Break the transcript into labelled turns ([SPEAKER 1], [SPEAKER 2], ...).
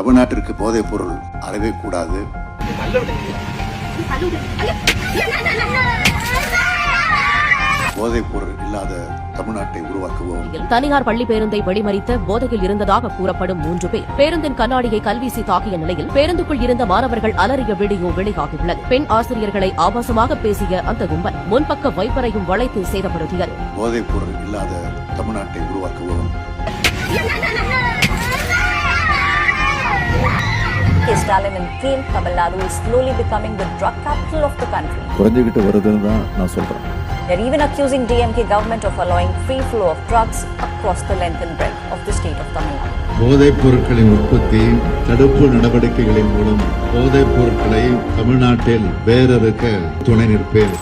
[SPEAKER 1] தமிழ்நாட்டிற்கு போதைப் பொருள் அறவே கூடாது. போதைப் பொருள் இல்லாத தமிழ்நாட்டை உருவாக்குவோம்.
[SPEAKER 2] தனியார் பள்ளி பேருந்தை வெடிமறித்த போதையில் இருந்ததாக கூறப்படும் 3 பேர் பேருந்தின் கண்ணாடியை கல்வீசி தாக்கிய நிலையில் பேருந்துக்குள் இருந்த மாணவர்கள் அலறிய வீடியோ வெளியாகியுள்ளது. பெண் ஆசிரியர்களை ஆபாசமாக பேசிய அந்த கும்பல் முன்பக்க வைப்பரையும் வளைத்து சேதப்படுத்தியது.
[SPEAKER 1] போதைப் பொருள் இல்லாத தமிழ்நாட்டை உருவாக்குவோம்.
[SPEAKER 3] Stalin and team, Tamil Nadu is slowly becoming the drug capital of the country.
[SPEAKER 4] குறைஞ்சிக்கிட்டு வருதுன்னு தான் நான் சொல்றேன்.
[SPEAKER 3] They're even accusing DMK government of allowing free flow of drugs across the length and breadth of the state of Tamil Nadu.
[SPEAKER 5] போதைப் பொருட்களின் உற்பத்தி தடுப்பு நடவடிக்கைகளின் மூலம் போதைப் பொருட்களை தமிழ்நாட்டில் வேறறுக்க துணை நிற்பேன்.